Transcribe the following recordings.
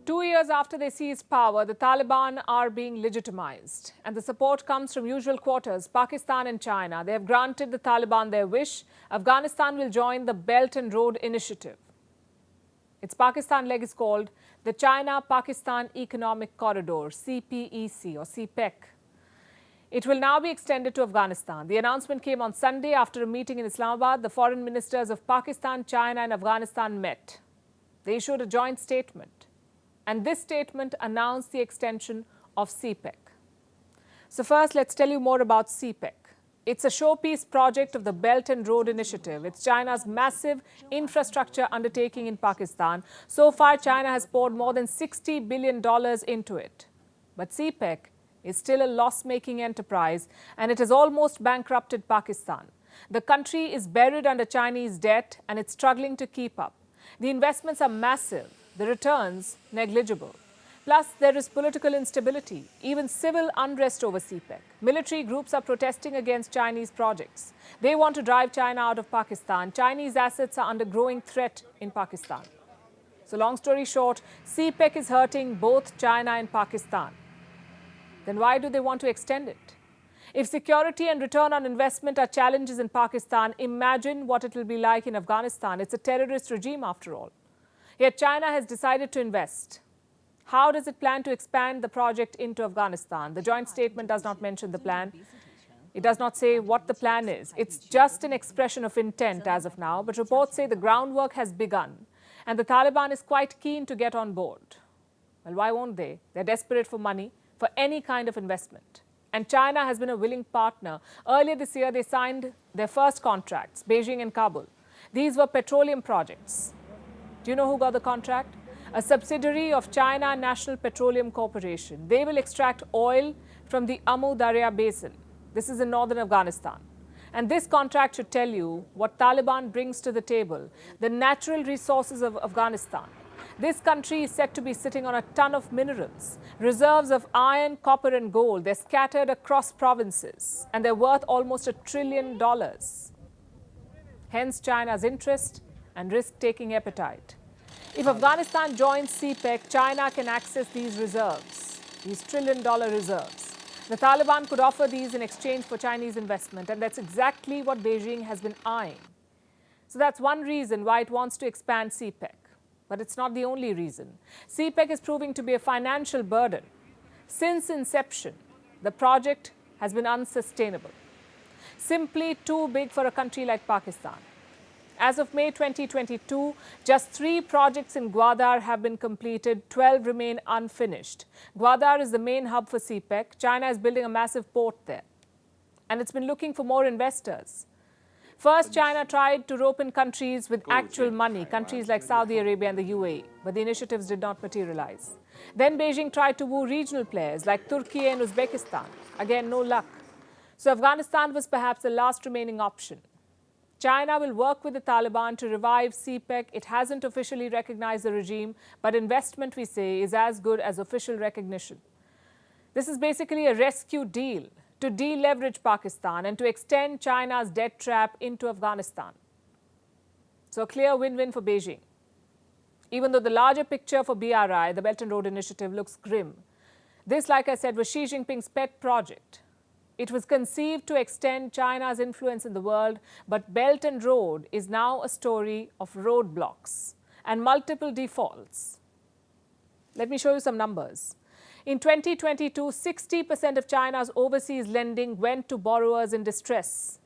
2 years after they seized power, the Taliban are being legitimized. And the support comes from usual quarters, Pakistan and China. They have granted the Taliban their wish. Afghanistan will join the Belt and Road Initiative. Its Pakistan leg is called the China-Pakistan Economic Corridor, CPEC or CPEC. It will now be extended to Afghanistan. The announcement came on Sunday after a meeting in Islamabad. The foreign ministers of Pakistan, China and Afghanistan met. They issued a joint statement. And this statement announced the extension of CPEC. So first, let's tell you more about CPEC. It's a showpiece project of the Belt and Road Initiative. It's China's massive infrastructure undertaking in Pakistan. So far, China has poured more than $60 billion into it. But CPEC is still a loss-making enterprise, and it has almost bankrupted Pakistan. The country is buried under Chinese debt, and it's struggling to keep up. The investments are massive. The returns negligible. Plus, there is political instability, even civil unrest over CPEC. Military groups are protesting against Chinese projects. They want to drive China out of Pakistan. Chinese assets are under growing threat in Pakistan. So long story short, CPEC is hurting both China and Pakistan. Then why do they want to extend it? If security and return on investment are challenges in Pakistan, imagine what it will be like in Afghanistan. It's a terrorist regime after all. Yet China has decided to invest. How does it plan to expand the project into Afghanistan? The joint statement does not mention the plan. It does not say what the plan is. It's just an expression of intent as of now, but reports say the groundwork has begun and the Taliban is quite keen to get on board. Well, why won't they? They're desperate for money, for any kind of investment. And China has been a willing partner. Earlier this year, they signed their first contracts, Beijing and Kabul. These were petroleum projects. Do you know who got the contract? A subsidiary of China National Petroleum Corporation. They will extract oil from the Amu Darya Basin. This is in northern Afghanistan. And this contract should tell you what Taliban brings to the table, the natural resources of Afghanistan. This country is said to be sitting on a ton of minerals, reserves of iron, copper and gold. They're scattered across provinces and they're worth almost $1 trillion. Hence China's interest and risk-taking appetite. If Afghanistan joins CPEC, China can access these reserves, these $1 trillion reserves. The Taliban could offer these in exchange for Chinese investment, and that's exactly what Beijing has been eyeing. So that's one reason why it wants to expand CPEC. But it's not the only reason. CPEC is proving to be a financial burden. Since inception, the project has been unsustainable. Simply too big for a country like Pakistan. As of May 2022, just 3 projects in Gwadar have been completed, 12 remain unfinished. Gwadar is the main hub for CPEC. China is building a massive port there. And it's been looking for more investors. First, China tried to rope in countries with actual money, countries like Saudi Arabia and the UAE, but the initiatives did not materialize. Then Beijing tried to woo regional players like Turkey and Uzbekistan. Again, no luck. So Afghanistan was perhaps the last remaining option. China will work with the Taliban to revive CPEC. It hasn't officially recognized the regime, but investment, we say, is as good as official recognition. This is basically a rescue deal to deleverage Pakistan and to extend China's debt trap into Afghanistan. So a clear win-win for Beijing. Even though the larger picture for BRI, the Belt and Road Initiative, looks grim. This, like I said, was Xi Jinping's pet project. It was conceived to extend China's influence in the world, but Belt and Road is now a story of roadblocks and multiple defaults. Let me show you some numbers. In 2022, 60% of China's overseas lending went to borrowers in distress.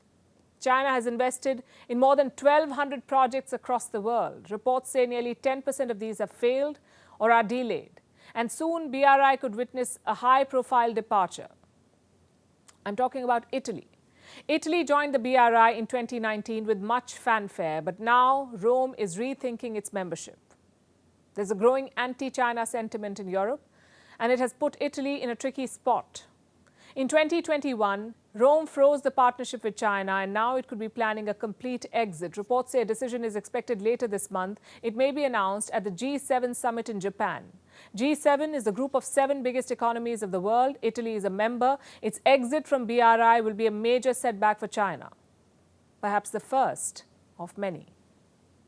China has invested in more than 1,200 projects across the world. Reports say nearly 10% of these have failed or are delayed. And soon, BRI could witness a high-profile departure. I'm talking about Italy. Italy joined the BRI in 2019 with much fanfare, but now Rome is rethinking its membership. There's a growing anti-China sentiment in Europe, and it has put Italy in a tricky spot. In 2021, Rome froze the partnership with China, and now it could be planning a complete exit. Reports say a decision is expected later this month. It may be announced at the G7 summit in Japan. G7 is the group of 7 biggest economies of the world. Italy is a member. Its exit from BRI will be a major setback for China, perhaps the first of many.